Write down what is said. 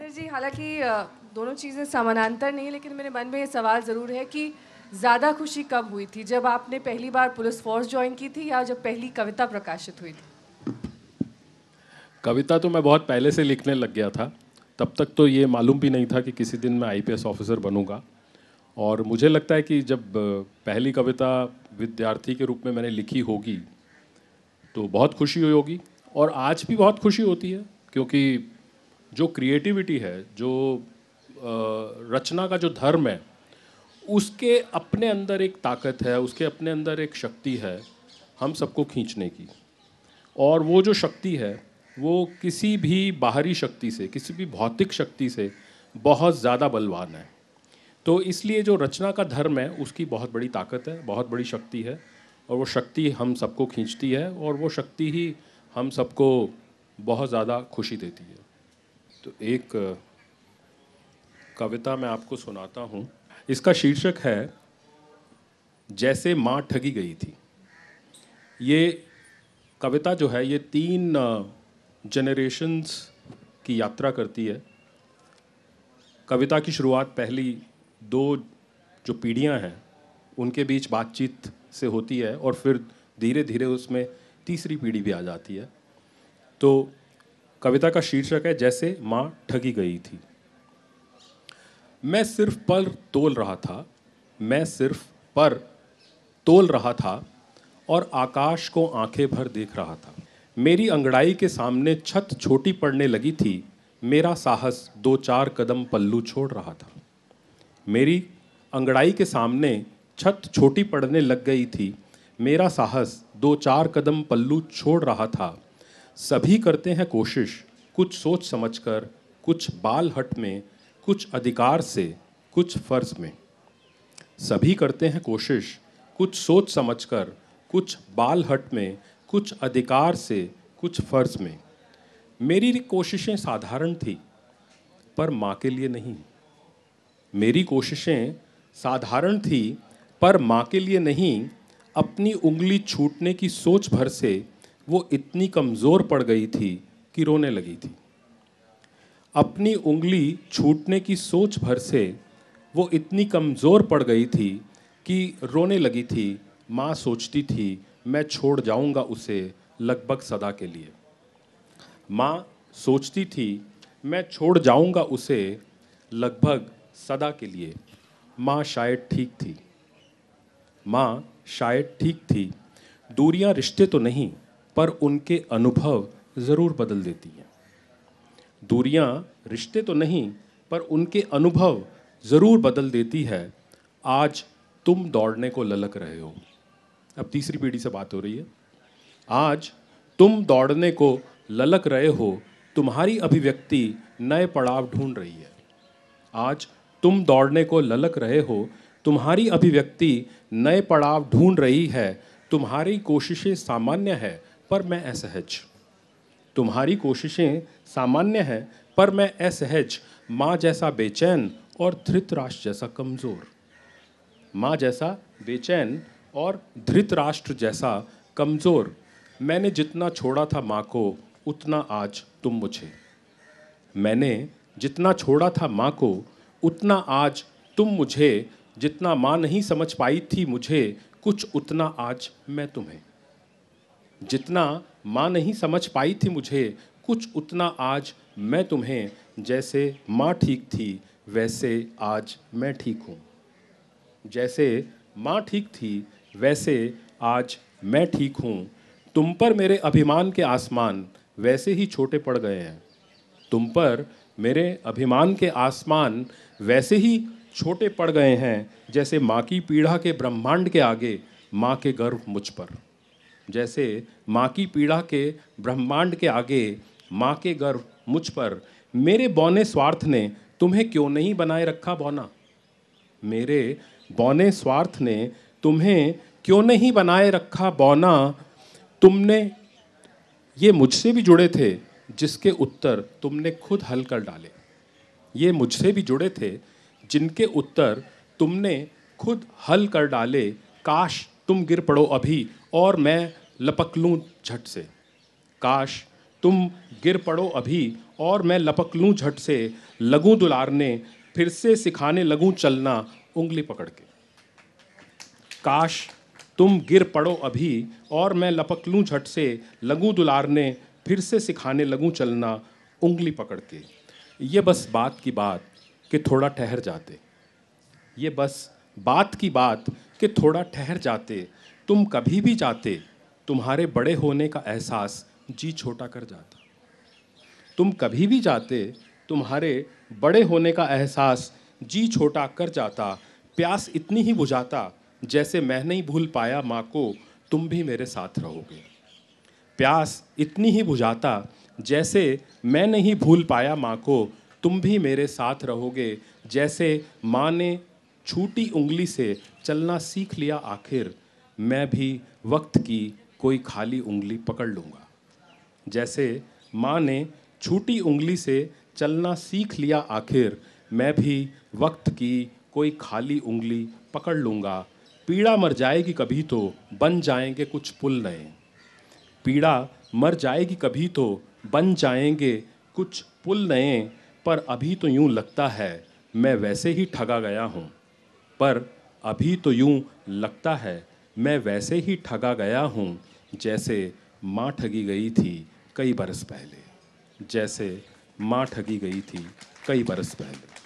नीरज जी, हालांकि दोनों चीज़ें समानांतर नहीं, लेकिन मेरे मन में ये सवाल ज़रूर है कि ज़्यादा खुशी कब हुई थी, जब आपने पहली बार पुलिस फोर्स ज्वाइन की थी या जब पहली कविता प्रकाशित हुई थी? कविता तो मैं बहुत पहले से लिखने लग गया था। तब तक तो ये मालूम भी नहीं था कि किसी दिन मैं आईपीएस ऑफिसर बनूंगा। और मुझे लगता है कि जब पहली कविता विद्यार्थी के रूप में मैंने लिखी होगी तो बहुत खुशी हुई होगी। और आज भी बहुत खुशी होती है, क्योंकि जो क्रिएटिविटी है, जो रचना का जो धर्म है, उसके अपने अंदर एक ताकत है, उसके अपने अंदर एक शक्ति है हम सबको खींचने की। और वो जो शक्ति है वो किसी भी बाहरी शक्ति से, किसी भी भौतिक शक्ति से बहुत ज़्यादा बलवान है। तो इसलिए जो रचना का धर्म है उसकी बहुत बड़ी ताकत है, बहुत बड़ी शक्ति है, और वो शक्ति हम सबको खींचती है, और वो शक्ति ही हम सबको बहुत ज़्यादा खुशी देती है। तो एक कविता मैं आपको सुनाता हूँ। इसका शीर्षक है जैसे माँ ठगी गई थी। ये कविता जो है ये 3 जनरेशन्स की यात्रा करती है। कविता की शुरुआत पहली 2 जो पीढ़ियां हैं उनके बीच बातचीत से होती है, और फिर धीरे धीरे उसमें तीसरी पीढ़ी भी आ जाती है। तो कविता का शीर्षक है जैसे माँ ठगी गई थी। मैं सिर्फ पर तोल रहा था, मैं सिर्फ पर तोल रहा था, और आकाश को आंखें भर देख रहा था। मेरी अंगड़ाई के सामने छत छोटी पड़ने लगी थी, मेरा साहस 2-4 कदम पल्लू छोड़ रहा था। मेरी अंगड़ाई के सामने छत छोटी पड़ने लग गई थी, मेरा साहस 2-4 कदम पल्लू छोड़ रहा था। सभी करते हैं कोशिश, कुछ सोच समझकर, कुछ बाल हट में, कुछ अधिकार से, कुछ फर्ज में। सभी करते हैं कोशिश, कुछ सोच समझकर, कुछ बाल हट में, कुछ अधिकार से, कुछ फर्ज में। मेरी कोशिशें साधारण थी, पर माँ के लिए नहीं। मेरी कोशिशें साधारण थी, पर माँ के लिए नहीं। अपनी उंगली छूटने की सोच भर से वो इतनी कमज़ोर पड़ गई थी कि रोने लगी थी। अपनी उंगली छूटने की सोच भर से वो इतनी कमज़ोर पड़ गई थी कि रोने लगी थी। माँ सोचती थी मैं छोड़ जाऊंगा उसे लगभग सदा के लिए। माँ सोचती थी मैं छोड़ जाऊंगा उसे लगभग सदा के लिए। माँ शायद ठीक थी, माँ शायद ठीक थी। दूरियां रिश्ते तो नहीं, पर उनके अनुभव ज़रूर बदल देती हैं। दूरियां रिश्ते तो नहीं, पर उनके अनुभव ज़रूर बदल देती है। आज तुम दौड़ने को ललक रहे हो। अब तीसरी पीढ़ी से बात हो रही है। आज तुम दौड़ने को ललक रहे हो, तुम्हारी अभिव्यक्ति नए पड़ाव ढूंढ रही है। आज तुम दौड़ने को ललक रहे हो, तुम्हारी अभिव्यक्ति नए पड़ाव ढूंढ रही है। तुम्हारी कोशिशें सामान्य है, पर मैं असहज। तुम्हारी कोशिशें सामान्य हैं, पर मैं असहज। माँ जैसा बेचैन और धृतराष्ट्र जैसा कमज़ोर। माँ जैसा बेचैन और धृतराष्ट्र जैसा कमज़ोर। मैंने जितना छोड़ा था माँ को, उतना आज तुम मुझे। मैंने जितना छोड़ा था माँ को, उतना आज तुम मुझे। जितना माँ नहीं समझ पाई थी मुझे, कुछ उतना आज मैं तुम्हें। जितना माँ नहीं समझ पाई थी मुझे, कुछ उतना आज मैं तुम्हें। जैसे माँ ठीक थी, वैसे आज मैं ठीक हूँ। जैसे माँ ठीक थी, वैसे आज मैं ठीक हूँ। तुम पर मेरे अभिमान के आसमान वैसे ही छोटे पड़ गए हैं। तुम पर मेरे अभिमान के आसमान वैसे ही छोटे पड़ गए हैं। जैसे माँ की पीड़ा के ब्रह्मांड के आगे माँ के गर्व मुझ पर। जैसे माँ की पीड़ा के ब्रह्मांड के आगे माँ के गर्व मुझ पर। मेरे बौने स्वार्थ ने तुम्हें क्यों नहीं बनाए रखा बौना। मेरे बौने स्वार्थ ने तुम्हें क्यों नहीं बनाए रखा बौना। तुमने ये मुझसे भी जुड़े थे, जिसके उत्तर तुमने खुद हल कर डाले। ये मुझसे भी जुड़े थे, जिनके उत्तर तुमने खुद हल कर डाले। काश तुम गिर पड़ो अभी और मैं लपक लूं झट से। काश तुम गिर पड़ो अभी और मैं लपक लूँ झट से, लगूं दुलारने फिर से सिखाने लगूं चलना उंगली पकड़ के। काश तुम गिर पड़ो अभी और मैं लपक लूँ झट से, लगूं दुलारने फिर से सिखाने लगूं चलना उंगली पकड़ के। ये बस बात की बात कि थोड़ा ठहर जाते, ये बस बात की बात कि थोड़ा ठहर जाते, तुम कभी भी जाते तुम्हारे बड़े होने का एहसास जी छोटा कर जाता। तुम कभी भी जाते तुम्हारे बड़े होने का एहसास जी छोटा कर जाता। प्यास इतनी ही बुझाता जैसे मैं नहीं भूल पाया माँ को, तुम भी मेरे साथ रहोगे। प्यास इतनी ही बुझाता जैसे मैं नहीं भूल पाया माँ को, तुम भी मेरे साथ रहोगे। जैसे माँ ने छूटी उंगली से चलना सीख लिया आखिर, मैं भी वक्त की कोई खाली उंगली पकड़ लूँगा। जैसे माँ ने छूटी उंगली से चलना सीख लिया आखिर, मैं भी वक्त की कोई खाली उंगली पकड़ लूँगा। पीड़ा मर जाएगी कभी तो बन जाएंगे कुछ पुल नए, पीड़ा मर जाएगी कभी तो बन जाएंगे कुछ पुल नए। पर अभी तो यूं लगता है मैं वैसे ही ठगा गया हूँ, पर अभी तो यूं लगता है मैं वैसे ही ठगा गया हूँ, जैसे माँ ठगी गई थी कई बरस पहले, जैसे माँ ठगी गई थी कई बरस पहले।